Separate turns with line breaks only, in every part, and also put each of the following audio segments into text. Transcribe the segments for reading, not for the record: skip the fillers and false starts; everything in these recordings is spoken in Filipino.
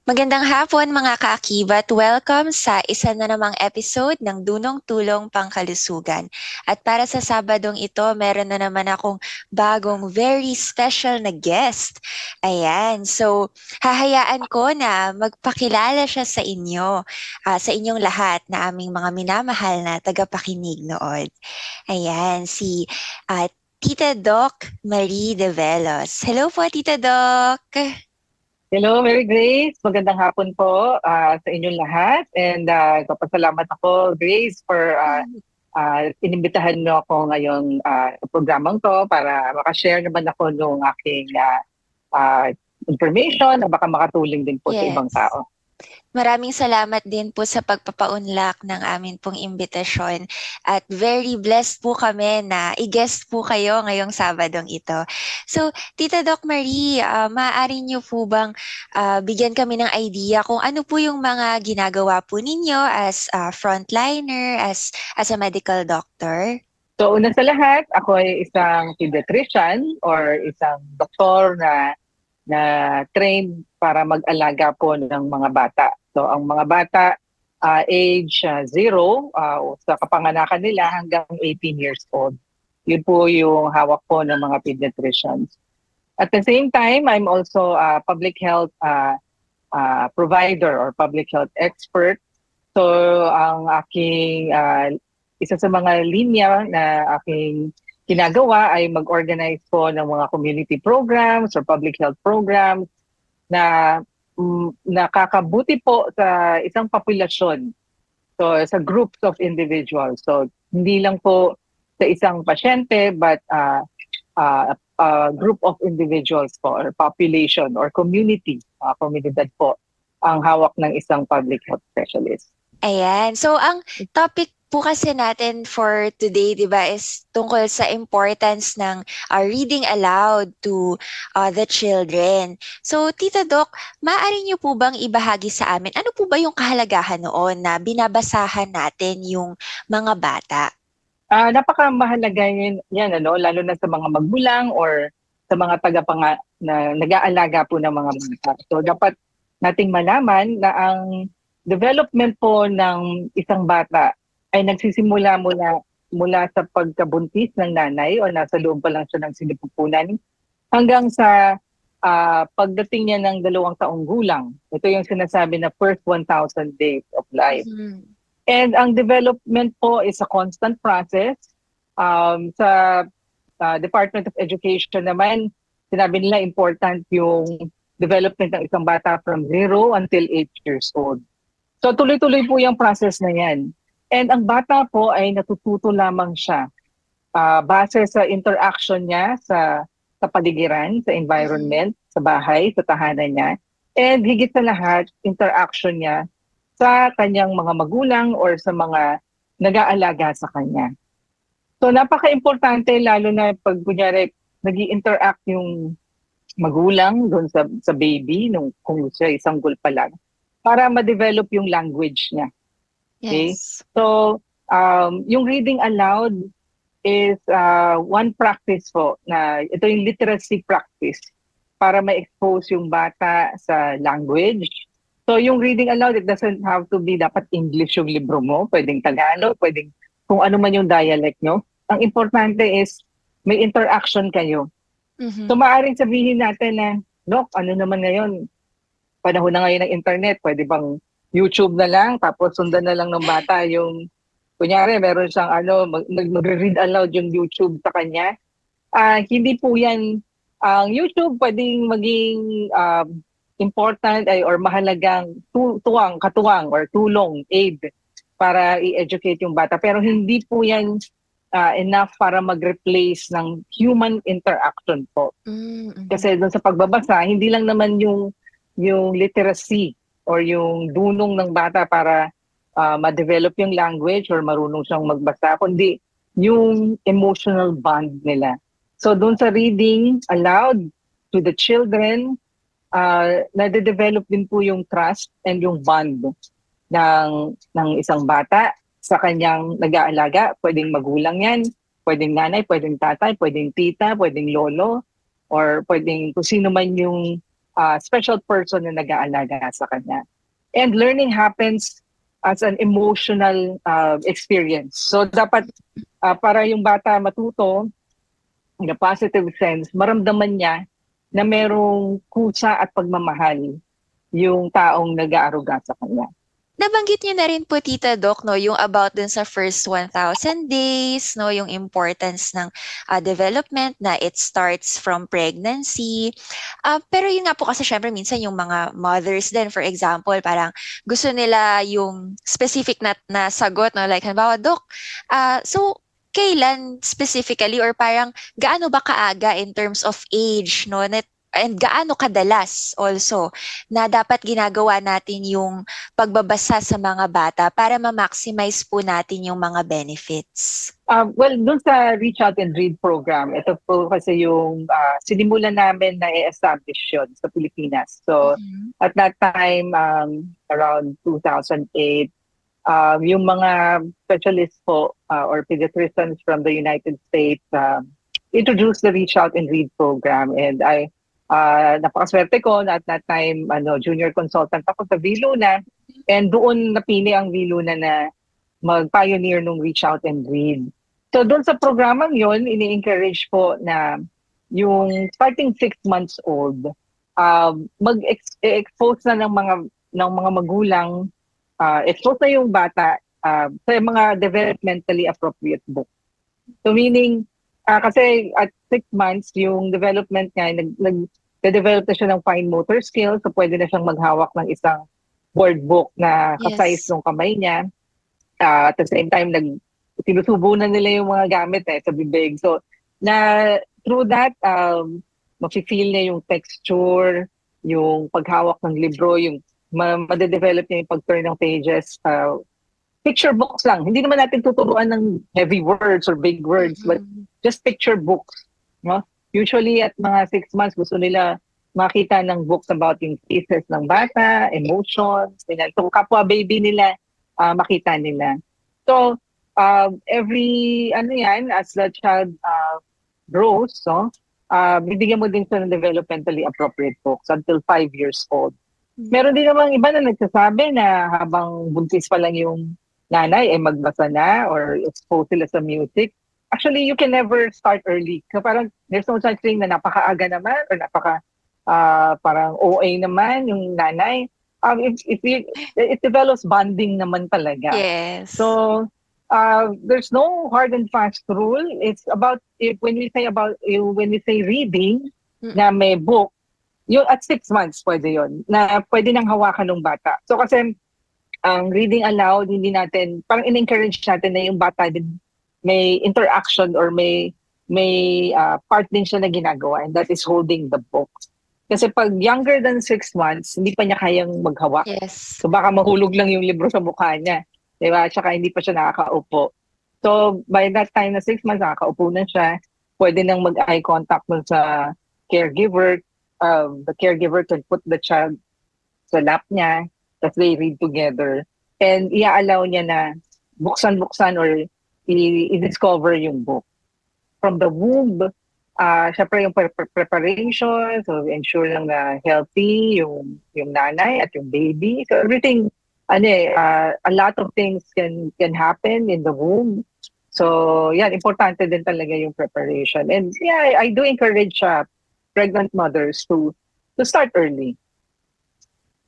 Magandang hapon mga kaakibat. Welcome sa isa na namang episode ng Dunong Tulong Pangkalusugan. At para sa Sabadong ito, meron na naman akong bagong very special na guest. Ayan, so hahayaan ko na magpakilala siya sa inyo, sa inyong lahat na aming mga minamahal na tagapakinig noon. Ayan, si Tita Doc Marie De Velos. Hello po, Tita Doc!
Hello, Mary Grace. Magandang hapon po sa inyong lahat. And kapasalamat ako, Grace, for inimbitahan niyo ako ngayong sa programang to para makashare naman ako ng aking information na baka makatulong din po sa ibang
Yes.
tao.
Maraming salamat din po sa pagpapaunlak ng amin pong imbitasyon at very blessed po kami na i-guest po kayo ngayong Sabadong ito. So, Tita Doc Marie, maaari niyo po bang bigyan kami ng idea kung ano po yung mga ginagawa po ninyo as frontliner, as a medical doctor?
So una sa lahat, ako ay isang pediatrician or isang doktor na trained para mag-alaga po ng mga bata. So ang mga bata age 0 sa kapanganakan nila hanggang 18 years old. Yun po yung hawak po ng mga pediatricians. At the same time, I'm also a public health provider or public health expert. So ang aking isa sa mga linya na aking ginagawa ay mag-organize po ng mga community programs or public health programs na nakakabuti po sa isang populasyon. So sa groups of individuals. So hindi lang po sa isang pasyente but a group of individuals po or population or community, komunidad po ang hawak ng isang public health specialist.
Ayan. So, ang topic po kasi natin for today, di ba, is tungkol sa importance ng reading aloud to the children. So, Tita Doc, maaari niyo po bang ibahagi sa amin, ano po ba yung kahalagahan noon na binabasahan natin yung mga bata?
Napakamahalaga yan lalo na sa mga magulang or sa mga na nag-aalaga po ng mga bata. So, dapat nating malaman na ang development po ng isang bata ay nagsisimula mula sa pagkabuntis ng nanay o nasa loob pa lang siya ng sinipupunan hanggang sa pagdating niya ng 2 taong gulang. Ito yung sinasabi na first 1,000 days of life.
Mhm.
And ang development po is a constant process. Sa Department of Education naman, sinabi nila important yung development ng isang bata from 0 until 8 years old. So tuloy-tuloy po yung process na yan. And ang bata po ay natututo lamang siya base sa interaction niya sa paligiran, sa environment, sa bahay, sa tahanan niya. And higit sa lahat, interaction niya sa kanyang mga magulang or sa mga nag-aalaga sa kanya. So napaka-importante lalo na pag kunyari nag-i-interact yung magulang doon sa baby kung siya isang sanggol pa lang para ma-develop yung language niya. Okay?
Yes.
So, yung reading aloud is one practice po na ito yung literacy practice para ma-expose yung bata sa language. So, yung reading aloud, it doesn't have to be dapat English yung libro mo. Pwedeng Tagalog, pwedeng kung ano man yung dialect nyo. Ang importante is may interaction kayo.
Mhm.
So, maaaring sabihin natin na, Dok, ano naman ngayon? Panahon na ngayon ng internet, pwede bang YouTube na lang, tapos sundan na lang ng bata yung, kunyari, meron siyang mag-read aloud yung YouTube sa kanya. Hindi po yan, ang YouTube pwedeng maging important or mahalagang katuwang or tulong, aid para i-educate yung bata. Pero hindi po yan enough para mag-replace ng human interaction po.
Mhm.
Kasi doon sa pagbabasa, hindi lang naman yung literacy or yung dunong ng bata para ma-develop yung language or marunong siyang magbasa, kundi yung emotional bond nila. So doon sa reading aloud to the children, nade-develop din po yung trust and yung bond ng isang bata sa kanyang nag-aalaga. Pwedeng magulang yan, pwedeng nanay, pwedeng tatay, pwedeng tita, pwedeng lolo, or pwedeng kung sino man yung special person na nag-aalaga sa kanya. And learning happens as an emotional experience. So dapat para yung bata matuto in a positive sense, maramdaman niya na merong kusa at pagmamahal yung taong nag-aaruga sa kanya.
Nabanggit niyo na rin po, Tita Doc, no, yung about dun sa first 1,000 days, no, yung importance ng development na it starts from pregnancy. Pero yun nga po kasi syempre minsan yung mga mothers din, for example, parang gusto nila yung specific na sagot, no, like halimbawa, Doc, so kailan specifically or parang gaano ba kaaga in terms of age, no, and gaano kadalas also na dapat ginagawa natin yung pagbabasa sa mga bata para ma-maximize po natin yung mga benefits?
Well, dun sa Reach Out and Read program, ito po kasi yung sinimulan namin na i-establish yun sa Pilipinas. So, at that time, around 2008, yung mga specialists po or pediatricians from the United States introduced the Reach Out and Read program. And napakaswerte ko na at that time junior consultant ako sa VLUNA, and doon napili ang VLUNA na mag-pioneer nung Reach Out and Read. So doon sa programang yon, ini-encourage po na yung starting 6 months old mag-expose na ng mga magulang, expose na yung bata sa mga developmentally appropriate book. So meaning kasi at 6 months, yung development niya, nag-develop na siya ng fine motor skills, so pwede na siyang maghawak ng isang word book na ka-size ng kamay niya. At the same time, sinusubo na nila yung mga gamit sa bibig. So, through that, mafe-feel niya yung texture, yung paghawak ng libro, yung madedevelop niya yung pag-turn ng pages. Picture books lang. Hindi naman natin tuturuan ng heavy words or big words, but just picture books. No? Usually at mga 6 months, gusto nila makita ng books about yung faces ng bata, emotions, so kapwa baby nila, makita nila. So, every, as the child grows, bibigyan mo din siya ng developmentally appropriate books until 5 years old. Meron din namang iba na nagsasabi na habang buntis pa lang yung nanay magbasa na or expose sila sa music. Actually, you can never start early. So parang there's no such thing na napakaaga naman or parang OA naman yung nanay. It develops bonding naman talaga.
Yes.
So there's no hard and fast rule. It's about when we say reading na may book, yung at 6 months pwede yon na pwede nang hawakan ng bata. So kasi ang reading aloud, hindi natin, parang in-encourage natin na yung bata din may interaction or may part din siya na ginagawa, and that is holding the book. Kasi pag younger than 6 months, hindi pa niya kayang maghawak.
Yes.
So baka mahulog lang yung libro sa mukha niya. Diba? Tsaka hindi pa siya nakakaupo. So by that time na 6 months, nakakaupo na siya. Pwede nang mag-eye contact mo sa caregiver. The caregiver can put the child sa lap niya, tapos they read together. And i-allow niya na buksan-buksan or i-discover yung book. From the womb, syempre yung preparation, so ensure lang na healthy yung nanay at yung baby. So everything, a lot of things can happen in the womb. So yan, importante din talaga yung preparation. And yeah, I do encourage pregnant mothers to start early.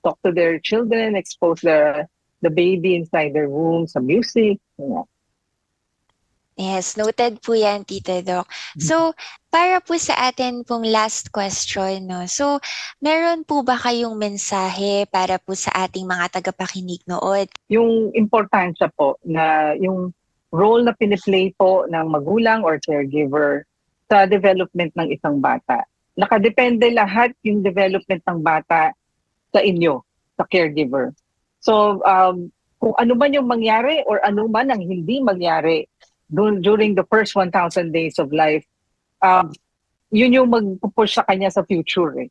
Talk to their children, expose the baby inside their womb sa music.
Yes, noted po yan, Tita Doc. So, para po sa atin pong last question, no? So, meron po ba kayong mensahe para po sa ating mga tagapakinig noon?
Yung importansya po na yung role na piniplay po ng magulang or caregiver sa development ng isang bata. Nakadepende lahat yung development ng bata sa inyo, sa caregiver. So, kung ano man yung mangyari or ano man ang hindi mangyari during the first 1,000 days of life, yun yung mag-push sa kanya sa future.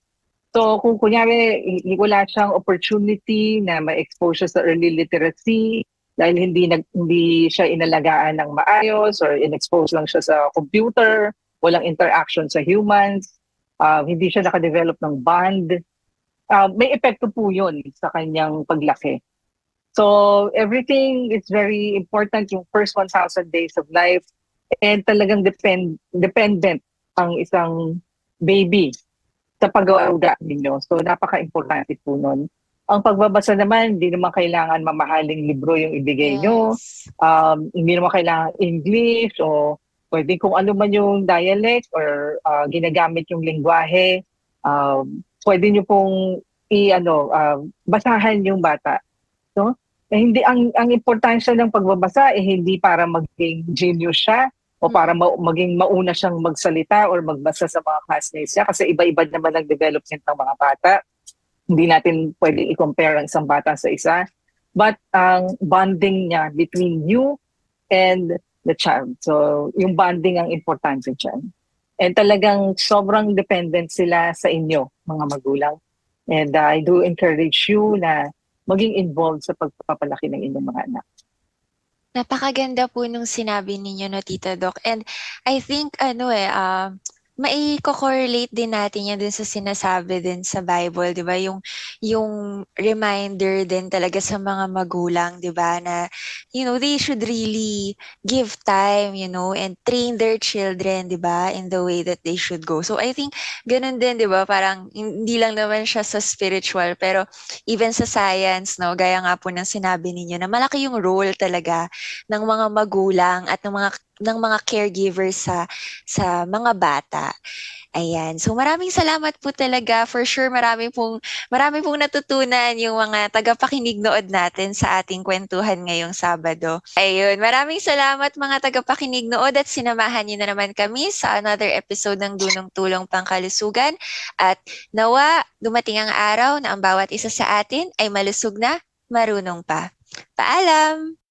So, kung kunyari, wala siyang opportunity na ma-expose siya sa early literacy dahil hindi siya inalagaan ng maayos or in-expose lang siya sa computer, walang interaction sa humans, hindi siya nakadevelop ng bond may epekto po yun sa kanyang paglaki. So everything is very important, yung first 1,000 days of life, and talagang dependent ang isang baby sa pag-aaruga ninyo. So napaka-importante po nun. Ang pagbabasa naman, hindi naman kailangan mamahaling libro yung ibigay nyo.
Yes.
Hindi naman kailangan English o pwede kung ano man yung dialect or ginagamit yung lingwahe. Pwede nyo pong basahan yung bata. No? Hindi ang importansya ng pagbabasa hindi para maging genius siya o para maging mauna siyang magsalita or magbasa sa mga classmates niya kasi iba-iba naman ang development ng mga bata. Hindi natin pwedeng i-compare ang isang bata sa isa. But ang bonding niya between you and the child. So yung bonding ang importante dyan. And talagang sobrang dependent sila sa inyo, mga magulang. And I do encourage you na maging involved sa pagpapalaki ng inyong mga anak.
Napakaganda po nung sinabi ninyo, no, Tita Doc. And I think, mai-correlate din natin yan dun sa sinasabi din sa Bible, di ba? Yung reminder din talaga sa mga magulang, di ba? Na, they should really give time, and train their children, di ba? In the way that they should go. So I think, ganun din, di ba? Parang, hindi lang naman siya sa spiritual, pero even sa science, no? Gaya nga po ng sinabi ninyo, na malaki yung role talaga ng mga magulang at ng mga caregivers sa mga bata. Ayan. So maraming salamat po talaga. For sure, marami pong natutunan yung mga tagapakinig nood natin sa ating kwentuhan ngayong Sabado. Ayun. Maraming salamat mga tagapakinig nood at sinamahan niyo na naman kami sa another episode ng Dunong Tulong Pangkalusugan. At nawa, dumating ang araw na ang bawat isa sa atin ay malusog na, marunong pa. Paalam!